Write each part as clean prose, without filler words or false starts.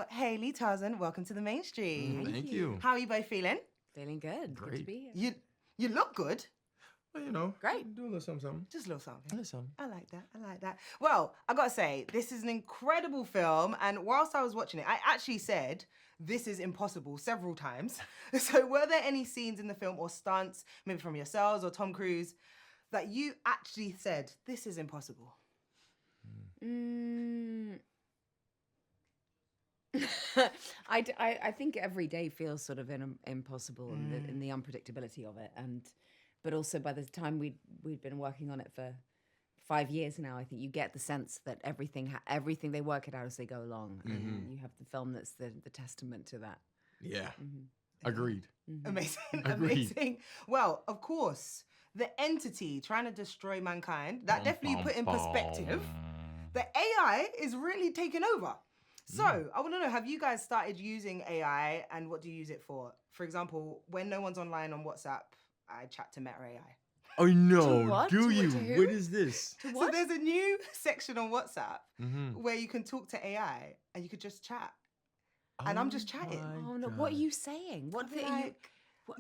Hayley Tarzan, welcome to the mainstream. Thank you. How are you both feeling? Feeling good. Good to Great. be here. You look good. Well, Great. do a little something. Just a little something. A little something. I like that. I like that. Well, I gotta say, this is an incredible film, and whilst I was watching it, I actually said this is impossible several times. So, were there any scenes in the film or stunts, maybe from yourselves or Tom Cruise, that you actually said this is impossible? I think every day feels sort of impossible in the unpredictability of it, but also by the time we'd been working on it for 5 years now, I think you get the sense that everything they work it out as they go along, and you have the film that's the testament to that. Yeah. Agreed. Amazing, Agreed. amazing. Well, of course, the entity trying to destroy mankind, that definitely put in perspective. The AI is really taking over. So, I want to know, have you guys started using AI, and what do you use it for? For example, when no one's online on WhatsApp, I chat to Meta AI. Oh no! To what? Do To you? who? What is this? To So what? there's a new section on WhatsApp where you can talk to AI and you could just chat. And I'm just chatting. Oh no! What are you saying? What I'd be are you? like,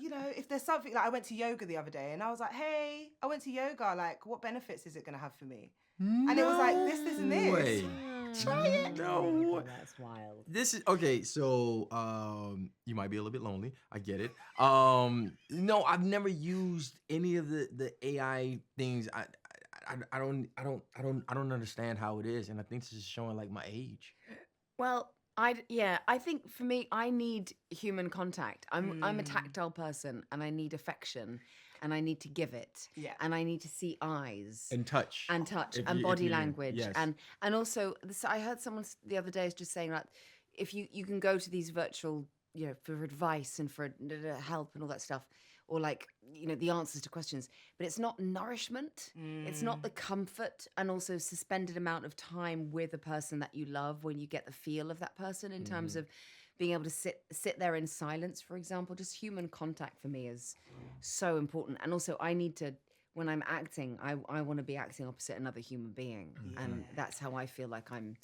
you know, if there's something, like I went to yoga the other day and I was like, hey, I went to yoga, like what benefits is it going to have for me? And it was like this, and this. Way. Try it. No. That's wild. This is okay. So, you might be a little bit lonely. I get it. No, I've never used any of the AI things. I don't understand how it is, and I think this is showing like my age. Well, I think for me, I need human contact. I'm a tactile person, and I need affection, and I need to give it. Yeah. And I need to see eyes And touch. and touch If and you- body if you- language, yes. and also I heard someone the other day is just saying like, if you can go to these virtual, for advice and for help and all that stuff, or like the answers to questions, but it's not nourishment. It's not the comfort and also suspended amount of time with a person that you love when you get the feel of that person in terms of being able to sit there in silence, for example. Just human contact for me is so important, and also I need to. When I'm acting, I want to be acting opposite another human being, and that's how I feel like I'm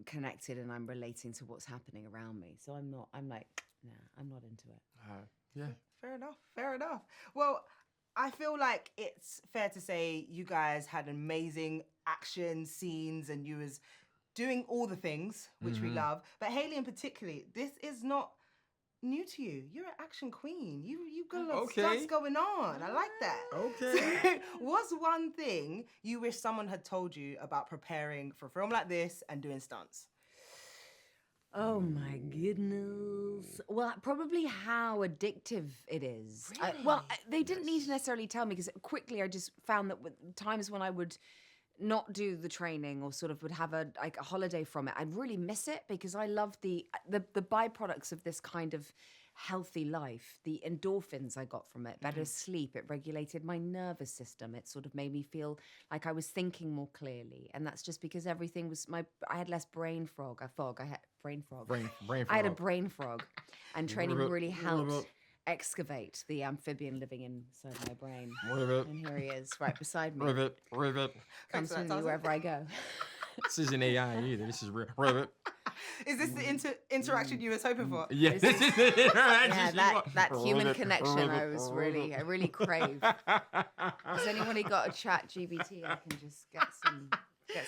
connected and I'm relating to what's happening around me. So I'm like, nah, I'm not into it. Yeah. Fair enough. Fair enough. Well, I feel like it's fair to say you guys had amazing action scenes and you was doing all the things, which we love. But Hayley in particular, this is not new to you. You're an action queen. You got a lot of stunts going on. I like that. Okay. So, what's one thing you wish someone had told you about preparing for a film like this and doing stunts? Oh my goodness. Well, probably how addictive it is. They didn't need to necessarily tell me, because quickly I just found that with times when I would not do the training or sort of would have a holiday from it, I'd really miss it, because I love the byproducts of this kind of healthy life, the endorphins I got from it, better sleep, it regulated my nervous system, it sort of made me feel like I was thinking more clearly, and that's just because everything was I had less brain fog. I had brain fog. Brain I had a fog. brain frog, and training really helped excavate the amphibian living inside my brain. Rivet. And here he is, right beside me. Rivet. Comes for that, with me Tarzan. wherever I go. This isn't AI either. This is Rivet. Is this the interaction you was hoping for? Yeah. This is the Yeah, interaction. that human Rivet, connection I rivet, really crave. Has anybody got a chat GBT I can just get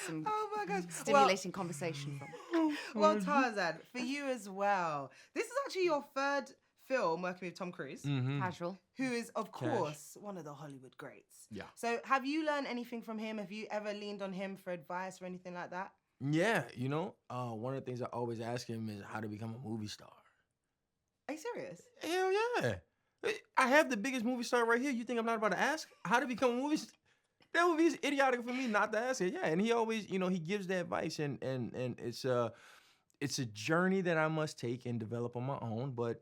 some Oh my gosh. stimulating conversation from? Well, Tarzan, for you as well. This is actually your third film working with Tom Cruise, Casual. who is, of course, one of the Hollywood greats. Yeah. So have you learned anything from him? Have you ever leaned on him for advice or anything like that? Yeah, one of the things I always ask him is how to become a movie star. Are you serious? Hell yeah. I have the biggest movie star right here. You think I'm not about to ask how to become a movie star? That would be idiotic for me not to ask it. Yeah, and he always, he gives the advice, and it's a journey that I must take and develop on my own. But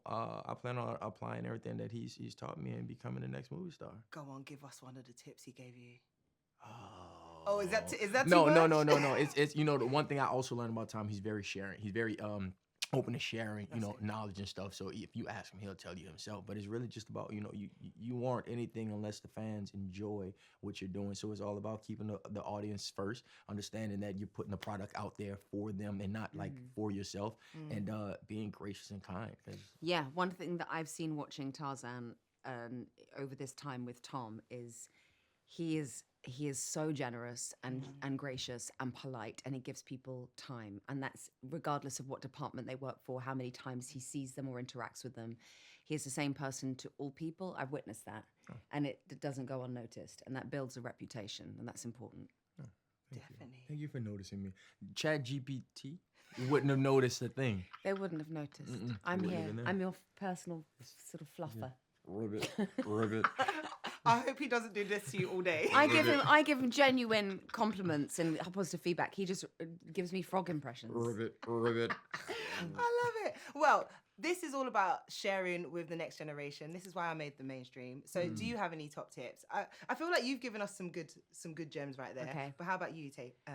I plan on applying everything that he's taught me and becoming the next movie star. Go on, give us one of the tips he gave you. Oh, is that too No. much? It's the one thing I also learned about Tom. He's very sharing. He's very open to sharing, That's it. knowledge and stuff. So if you ask him, he'll tell you himself. But it's really just about, you warrant anything unless the fans enjoy what you're doing. So it's all about keeping the audience first, understanding that you're putting the product out there for them and not like for yourself, and being gracious and kind. Yeah, one thing that I've seen watching Tarzan over this time with Tom is he is so generous and gracious and polite, and he gives people time, and that's regardless of what department they work for, how many times he sees them or interacts with them. He is the same person to all people. I've witnessed that, and it doesn't go unnoticed, and that builds a reputation, and that's important. Definitely. Thank you for noticing me. Chat GPT wouldn't have noticed a thing. They wouldn't have noticed. I'm Wouldn't here. have been there. I'm your personal sort of fluffer. Ribbit. I hope he doesn't do this to you all day. I give him genuine compliments and positive feedback. He just gives me frog impressions. Ribbit. I love it. Well, this is all about sharing with the next generation. This is why I made the mainstream. So do you have any top tips? I feel like you've given us some good gems right there. Okay. But how about you,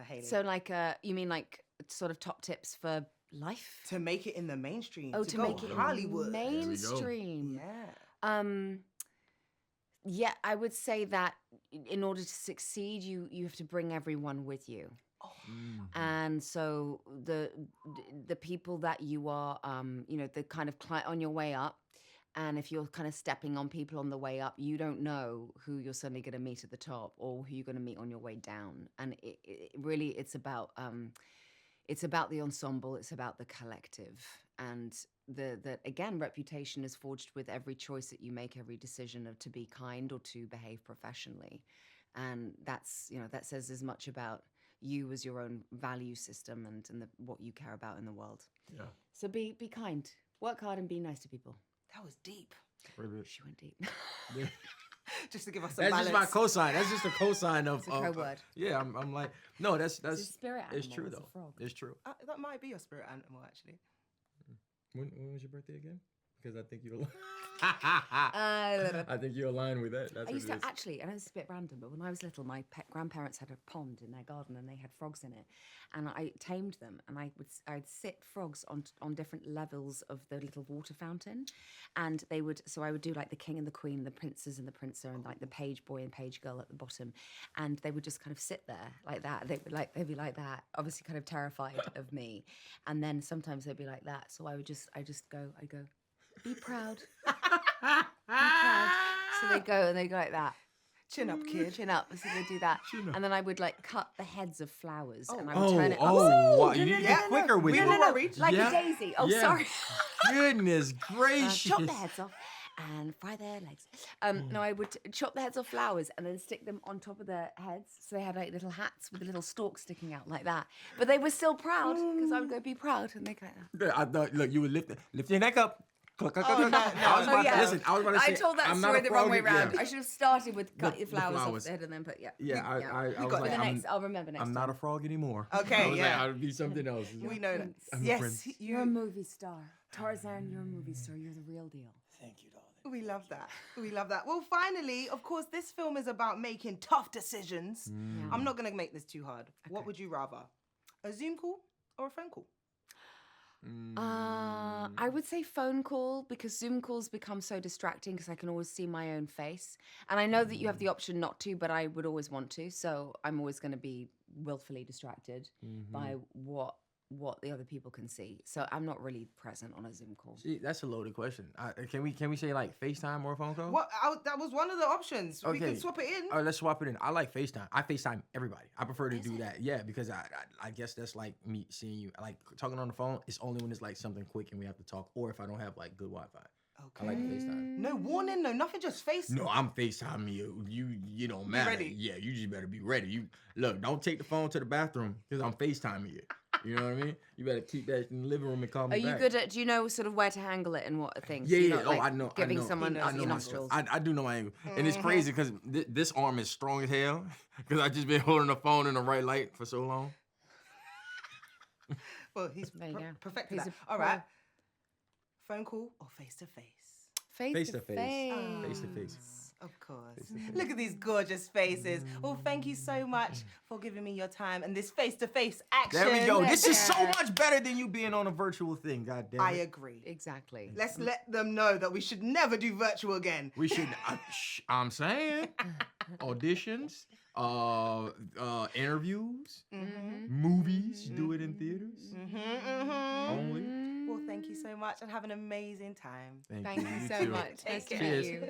Hayley? So like, you mean like sort of top tips for life? To make it in the mainstream. Oh, to to go make it Hollywood. mainstream. Yeah. Yeah, I would say that in order to succeed, you have to bring everyone with you. And so the people that you are, the kind of client on your way up, and if you're kind of stepping on people on the way up, you don't know who you're suddenly going to meet at the top or who you're going to meet on your way down. And it really, it's about the ensemble, it's about the collective, and that again, reputation is forged with every choice that you make, every decision of to be kind or to behave professionally, and that's that says as much about you as your own value system and what you care about in the world. Yeah. So be kind, work hard, and be nice to people. That was deep. Ribbit. She went deep. Just to give us some That's balance. just my cosign. That's just a cosign of. It's a code word. Yeah, I'm like, no, that's It's a spirit It's animal, true it's a though. frog. It's true. That might be your spirit animal, actually. When was your birthday again? Because I think you. I think you align with that. That's I used to what it is. actually, I know it's a bit random, but when I was little, my grandparents had a pond in their garden and they had frogs in it, and I tamed them, and I'd sit frogs on different levels of the little water fountain, and I would do like the king and the queen, the princes and the princer, and like the page boy and page girl at the bottom, and they would just kind of sit there like that. They'd be like that, obviously kind of terrified of me, and then sometimes they'd be like that. So I'd go, be proud. Be proud. So they go like that. Chin up, kid. Chin up. So they do that. And then I would like cut the heads of flowers and I would Oh, turn it wow. upside. You need to get quicker with we it. were worried. Like Yeah. a daisy. Oh, Yeah. sorry. Goodness gracious. Chop the heads off and fry their legs. No, I would chop the heads off flowers and then stick them on top of their heads. So they had like little hats with a little stalk sticking out like that. But they were still proud because I would go, be proud, and they go like that. Yeah, I thought, look, you would lift your neck up. Cluck, cluck, Oh, cluck, no, cluck. no. I was about yeah. to listen. I was about to say. I told that I'm not story a the wrong way frog, round. yeah. I should have started with cut The- your the flowers off flowers. the head and then put Yeah, I was got like, that. I'll remember next I'm time. not a frog anymore. Okay, I was yeah. like, I'll be something else. We know that. I'm a Yes, prince. You're a movie star. Tarzan, you're a movie star. You're the real deal. Thank you, darling. We love that. We love that. Well, finally, of course, this film is about making tough decisions. I'm not going to make this too hard. What would you rather? A Zoom call or a phone call? I would say phone call because Zoom calls become so distracting because I can always see my own face. And I know that you have the option not to, but I would always want to. So I'm always going to be willfully distracted by what the other people can see. So I'm not really present on a Zoom call. See, that's a loaded question. Can we say like FaceTime or a phone call? That was one of the options. We Okay. can swap it in. All right, let's swap it in. I like FaceTime. I FaceTime everybody. I prefer to do that. Yeah, because I guess that's like me seeing you. Like talking on the phone, it's only when it's like something quick and we have to talk, or if I don't have like good Wi-Fi. Okay. I like to FaceTime. No warning, no nothing, just face. No, I'm FaceTiming you. You don't matter. ready. Yeah, you just better be ready. You look, don't take the phone to the bathroom because I'm FaceTiming you. You know what I mean? You better keep that in the living room and call me Are you back. good at? Do you know sort of where to angle it and what things? Yeah, You're yeah. not, Oh, like, I know. Giving I know. someone I up know your my nostrils. I do know my angle, and it's crazy because this arm is strong as hell because I just been holding the phone in the right light for so long. Well, he's There you go. perfected He's that. a All right. Phone call or face to face? Face to face. face. Face to face. Of course. Face to face. Look at these gorgeous faces. Well, thank you so much for giving me your time and this face-to-face action. There we go. This is so Yeah. much better than you being on a virtual thing. God damn it. I agree. Exactly. Let's let them know that we should never do virtual again. We should. I'm saying auditions, interviews, movies. Do it in theaters only. Well, thank you so much and have an amazing time. Thank you so too. much. Nice to Take meet care. you.